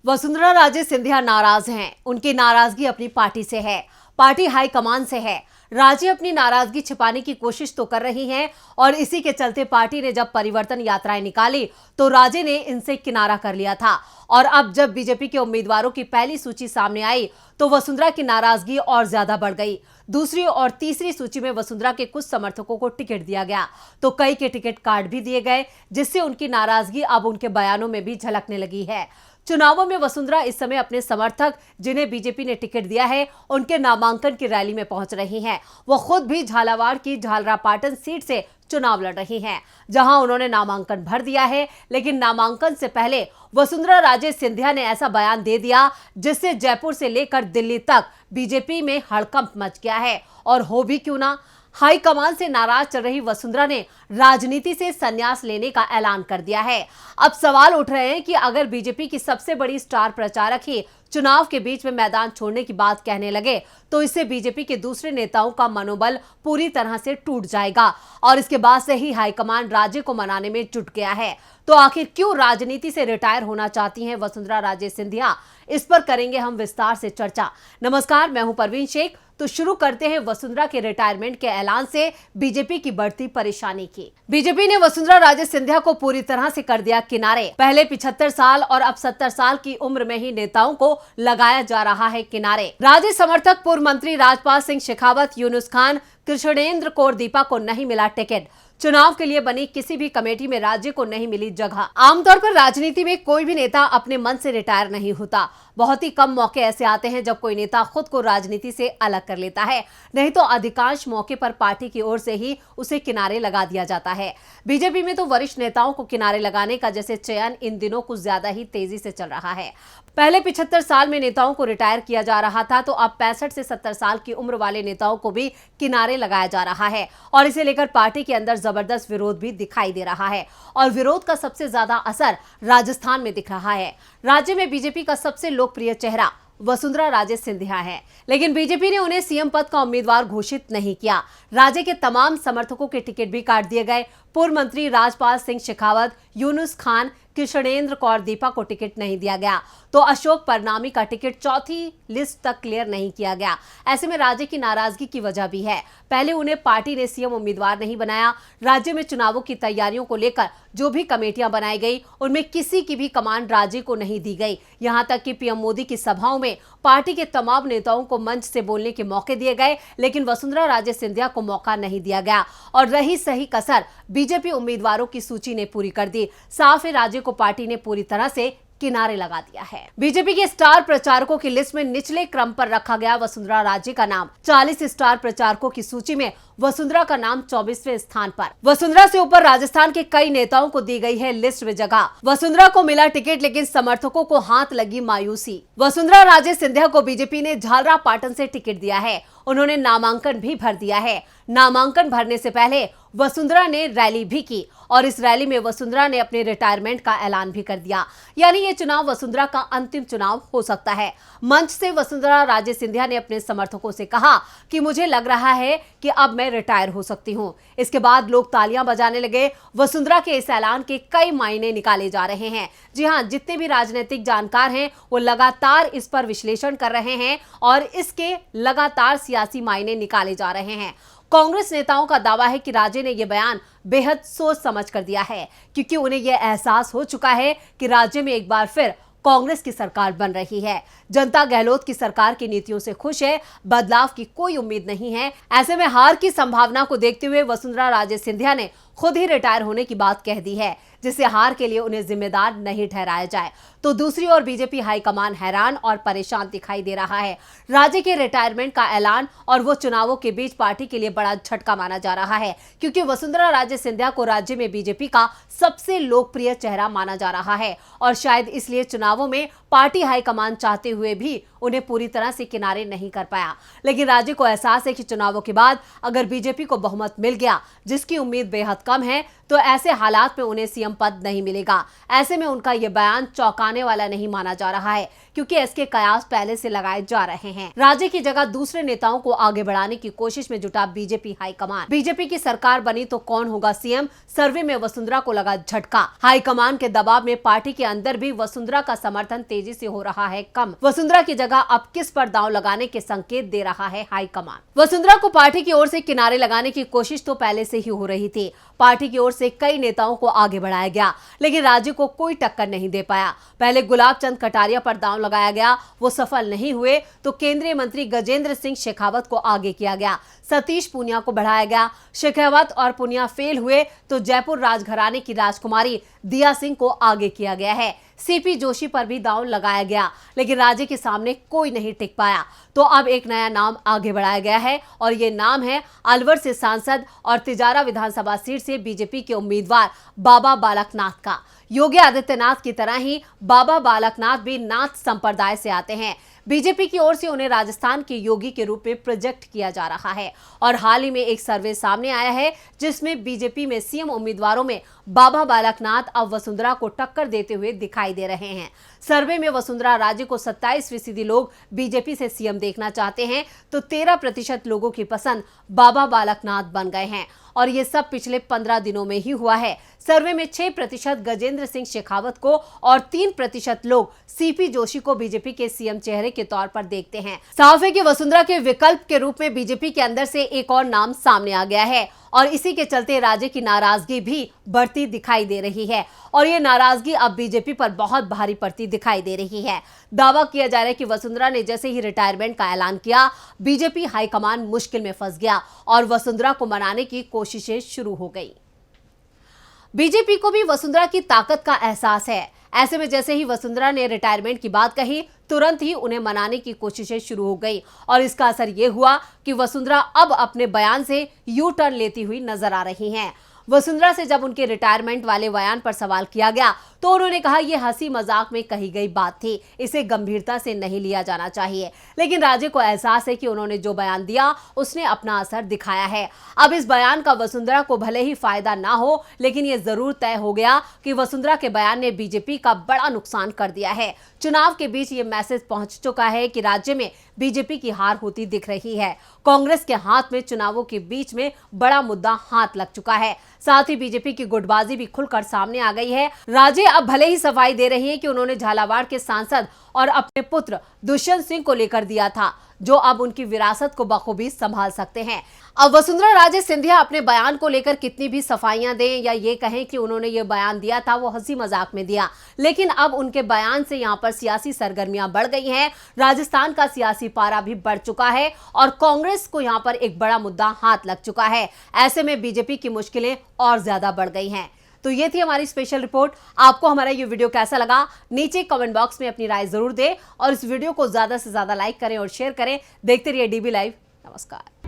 वसुंधरा राजे सिंधिया नाराज हैं। उनकी नाराजगी अपनी पार्टी से है, पार्टी हाईकमान से है। राजे अपनी नाराजगी छिपाने की कोशिश तो कर रही हैं और इसी के चलते पार्टी ने जब परिवर्तन यात्राएं निकाली तो राजे ने इनसे किनारा कर लिया था। और अब जब बीजेपी के उम्मीदवारों की पहली सूची सामने आई तो वसुंधरा की नाराजगी और ज्यादा बढ़ गई। दूसरी और तीसरी सूची में वसुंधरा के कुछ समर्थकों को टिकट दिया गया तो कई के टिकट कार्ड भी दिए गए, जिससे उनकी नाराजगी अब उनके बयानों में भी झलकने लगी है। चुनावों में वसुंधरा इस समय अपने समर्थक जिन्हें बीजेपी ने टिकट दिया है उनके नामांकन की रैली में पहुंच रही हैं। वो खुद भी झालावाड़ की झालरापाटन सीट से चुनाव लड़ रही हैं, जहां उन्होंने नामांकन भर दिया है। लेकिन नामांकन से पहले वसुंधरा राजे सिंधिया ने ऐसा बयान दे दिया जिससे जयपुर से लेकर दिल्ली तक बीजेपी में हड़कंप मच गया है। और हो भी क्यों ना, हाईकमान से नाराज चल रही वसुंधरा ने राजनीति से संन्यास लेने का ऐलान कर दिया है। अब सवाल उठ रहे हैं कि अगर बीजेपी की सबसे बड़ी स्टार प्रचारक ही चुनाव के बीच में मैदान छोड़ने की बात कहने लगे तो इससे बीजेपी के दूसरे नेताओं का मनोबल पूरी तरह से टूट जाएगा। और इसके बाद से ही हाईकमान राजे को मनाने में जुट गया है। तो आखिर क्यों राजनीति से रिटायर होना चाहती हैं वसुंधरा राजे सिंधिया, इस पर करेंगे हम विस्तार से चर्चा। नमस्कार, मैं हूं परवीन शेख। तो शुरू करते हैं वसुंधरा के रिटायरमेंट के ऐलान से बीजेपी की बढ़ती परेशानी की। बीजेपी ने वसुंधरा राजे सिंधिया को पूरी तरह से कर दिया किनारे। पहले 75 साल और अब 70 साल की उम्र में ही नेताओं को लगाया जा रहा है किनारे। राजे समर्थक पूर्व मंत्री राजपाल सिंह शेखावत, यूनुस खान, कृष्णेंद्र कौर दीपा को नहीं मिला टिकट। चुनाव के लिए बनी किसी भी कमेटी में राज्य को नहीं मिली जगह। आमतौर पर राजनीति में कोई भी नेता अपने मन से रिटायर नहीं होता। बहुत ही कम मौके ऐसे आते हैं जब कोई नेता खुद को राजनीति से अलग कर लेता है, नहीं तो अधिकांश मौके पर पार्टी की ओर से ही उसे किनारे लगा दिया जाता है। बीजेपी में तो वरिष्ठ नेताओं को किनारे लगाने का जैसे चयन इन दिनों कुछ ज्यादा ही तेजी से चल रहा है। पहले 75 साल में नेताओं को रिटायर किया जा रहा था, तो अब 65 से 70 साल की उम्र वाले नेताओं को भी किनारे लगाया जा रहा है। और इसे लेकर पार्टी के अंदर जबरदस्त विरोध भी दिखाई दे रहा है। और विरोध का सबसे ज्यादा असर राजस्थान में दिख रहा है। राज्य में बीजेपी का सबसे लोकप्रिय चेहरा वसुंधरा राजे सिंधिया है, लेकिन बीजेपी ने उन्हें सीएम पद का उम्मीदवार घोषित नहीं किया। राजे के तमाम समर्थकों के टिकट भी काट दिए गए। पूर्व मंत्री राजपाल सिंह शेखावत, यूनुस खान, कृष्णेंद्र कौर दीपा को टिकट नहीं दिया गया, तो अशोक परनामी का टिकट चौथी लिस्ट तक क्लियर नहीं किया गया। ऐसे में राजे की नाराजगी की वजह भी है। पहले उन्हें पार्टी ने सीएम उम्मीदवार नहीं बनाया। राज्य में चुनावों की तैयारियों को लेकर जो भी कमेटियां बनाई गई उनमें किसी की भी कमान राजे को नहीं दी गई। यहां तक कि पीएम मोदी की सभाओं में पार्टी के तमाम नेताओं को मंच से बोलने के मौके दिए गए, लेकिन वसुंधरा राजे सिंधिया को मौका नहीं दिया गया। और रही सही कसर बीजेपी उम्मीदवारों की सूची ने पूरी कर दी। साफ है, राजे को पार्टी ने पूरी तरह से किनारे लगा दिया है। बीजेपी के स्टार प्रचारकों की लिस्ट में निचले क्रम पर रखा गया वसुंधरा राजे का नाम। 40 स्टार प्रचारकों की सूची में वसुंधरा का नाम 24वें स्थान पर। वसुंधरा से ऊपर राजस्थान के कई नेताओं को दी गई है लिस्ट में जगह। वसुंधरा को मिला टिकट, लेकिन समर्थकों को हाथ लगी मायूसी। वसुंधरा राजे सिंधिया को बीजेपी ने झालरापाटन से टिकट दिया है। उन्होंने नामांकन भी भर दिया है। नामांकन भरने से पहले वसुंधरा ने रैली भी की और इस रैली में वसुंधरा ने अपने रिटायरमेंट का ऐलान भी कर दिया। यानी ये चुनाव वसुंधरा का अंतिम चुनाव हो सकता है। मंच से वसुंधरा राजे सिंधिया ने अपने समर्थकों से कहा कि मुझे लग रहा है कि अब मैं रिटायर हो सकती हूं। इसके बाद लोग तालियां बजाने लगे। वसुंधरा के इस ऐलान के कई मायने निकाले जा रहे हैं। जी हां, जितने भी राजनीतिक जानकार हैं वो लगातार इस पर विश्लेषण कर रहे हैं और इसके लगातार सियासी मायने निकाले जा रहे हैं। कांग्रेस नेताओं का दावा है कि राजे ने यह बयान बेहद सोच समझ कर दिया है, क्योंकि उन्हें यह एहसास हो चुका है कि राज्य में एक बार फिर कांग्रेस की सरकार बन रही है। जनता गहलोत की सरकार की नीतियों से खुश है, बदलाव की कोई उम्मीद नहीं है। ऐसे में हार की संभावना को देखते हुए वसुंधरा राजे सिंधिया ने खुद ही रिटायर होने की बात कह दी है, जिससे हार के लिए उन्हें जिम्मेदार नहीं ठहराया जाए। तो दूसरी ओर बीजेपी हाईकमान हैरान और परेशान दिखाई दे रहा है। राजे के रिटायरमेंट का ऐलान और वो चुनावों के बीच पार्टी के लिए बड़ा झटका माना जा रहा है, क्योंकि वसुंधरा राजे सिंधिया को राज्य में बीजेपी का सबसे लोकप्रिय चेहरा माना जा रहा है। और शायद इसलिए चुनावों में पार्टी हाईकमान चाहते हुए भी उन्हें पूरी तरह से किनारे नहीं कर पाया। लेकिन राजे को एहसास है कि चुनावों के बाद अगर बीजेपी को बहुमत मिल गया, जिसकी उम्मीद बेहद कम है, तो ऐसे हालात में उन्हें सीएम सीएम पद नहीं मिलेगा। ऐसे में उनका यह बयान चौंकाने वाला नहीं माना जा रहा है, क्योंकि इसके कयास पहले से लगाए जा रहे हैं। राज्य की जगह दूसरे नेताओं को आगे बढ़ाने की कोशिश में जुटा बीजेपी हाईकमान। बीजेपी की सरकार बनी तो कौन होगा सीएम? सर्वे में वसुंधरा को लगा झटका। हाईकमान के दबाव में पार्टी के अंदर भी वसुंधरा का समर्थन तेजी से हो रहा है कम। वसुंधरा की जगह अब किस पर दांव लगाने के संकेत दे रहा है हाईकमान? वसुंधरा को पार्टी की ओर से किनारे लगाने की कोशिश तो पहले से ही हो रही थी। पार्टी की ओर से कई नेताओं को आगे बढ़ाया गया, लेकिन राज्य को कोई टक्कर नहीं दे पाया। पहले गुलाब चंद कटारिया पर दांव लगाया गया, वो सफल नहीं हुए तो केंद्रीय मंत्री गजेंद्र सिंह शेखावत को आगे किया गया। सतीश पूनिया को बढ़ाया गया। शेखावत और पूनिया फेल हुए तो जयपुर राजघराने की राजकुमारी दिया सिंह को आगे किया गया है। सीपी जोशी पर भी दांव लगाया गया, लेकिन राज्य के सामने कोई नहीं टिक पाया। तो अब एक नया नाम आगे बढ़ाया गया है और ये नाम है अलवर से सांसद और तिजारा विधानसभा सीट से बीजेपी के उम्मीदवार बाबा बालकनाथ का। योगी आदित्यनाथ की तरह ही बाबा बालकनाथ भी नाथ संप्रदाय से आते हैं। बीजेपी की ओर से उन्हें राजस्थान के योगी के रूप में प्रोजेक्ट किया जा रहा है और हाल ही में एक सर्वे सामने आया है जिसमें बीजेपी में सीएम उम्मीदवारों में बाबा बालकनाथ अब वसुंधरा को टक्कर देते हुए दिखाई दे रहे हैं। सर्वे में वसुंधरा राज्य को 27% लोग बीजेपी से सीएम देखना चाहते हैं तो 13% लोगों की पसंद बाबा बालकनाथ बन गए हैं और ये सब पिछले 15 दिनों में ही हुआ है। सर्वे में 6% गजेंद्र सिंह शेखावत को और 3% लोग सीपी जोशी को बीजेपी के सीएम चेहरे के तौर पर देखते हैं। साफ है कि वसुंधरा के विकल्प के रूप में बीजेपी के अंदर से एक और नाम सामने आ गया है और इसी के चलते राज्य की नाराजगी भी बढ़ती दिखाई दे रही है और ये नाराजगी अब बीजेपी पर बहुत भारी पड़ती दिखाई दे रही है। दावा किया जा रहा है कि वसुंधरा ने जैसे ही रिटायरमेंट का ऐलान किया, बीजेपी हाईकमान मुश्किल में फंस गया और वसुंधरा को मनाने की कोशिशें शुरू हो गई। बीजेपी को भी वसुंधरा की ताकत का एहसास है। ऐसे में जैसे ही वसुंधरा ने रिटायरमेंट की बात कही, तुरंत ही उन्हें मनाने की कोशिशें शुरू हो गई और इसका असर ये हुआ कि वसुंधरा अब अपने बयान से यू टर्न लेती हुई नजर आ रही हैं। वसुंधरा से जब उनके रिटायरमेंट वाले बयान पर सवाल किया गया तो उन्होंने कहा यह हंसी मजाक में कही गई बात थी, इसे गंभीरता से नहीं लिया जाना चाहिए। लेकिन राज्य को एहसास है कि उन्होंने जो बयान दिया उसने अपना असर दिखाया है। अब इस बयान का वसुंधरा को भले ही फायदा ना हो, लेकिन यह जरूर तय हो गया कि वसुंधरा के बयान ने बीजेपी का बड़ा नुकसान कर दिया है। चुनाव के बीच ये मैसेज पहुंच चुका है कि राज्य में बीजेपी की हार होती दिख रही है। कांग्रेस के हाथ में चुनावों के बीच में बड़ा मुद्दा हाथ लग चुका है। साथ ही बीजेपी की गुटबाजी भी खुलकर सामने आ गई है। राज्य अब भले ही सफाई दे रही है कि उन्होंने झालावाड़ के सांसद और अपने पुत्र दुष्यंत सिंह को लेकर दिया था, जो अब उनकी विरासत को बखूबी संभाल सकते हैं। अब वसुंधरा राजे सिंधिया अपने बयान को लेकर कितनी भी सफाइयां दें या ये कहें कि उन्होंने ये बयान दिया था वो हंसी मजाक में दिया, लेकिन अब उनके बयान से यहाँ पर सियासी सरगर्मियां बढ़ गई हैं। राजस्थान का सियासी पारा भी बढ़ चुका है और कांग्रेस को यहाँ पर एक बड़ा मुद्दा हाथ लग चुका है। ऐसे में बीजेपी की मुश्किलें और ज्यादा बढ़ गई हैं। तो ये थी हमारी स्पेशल रिपोर्ट। आपको हमारा ये वीडियो कैसा लगा नीचे कमेंट बॉक्स में अपनी राय जरूर दें और इस वीडियो को ज्यादा से ज्यादा लाइक करें और शेयर करें। देखते रहिए डीबी लाइव। नमस्कार।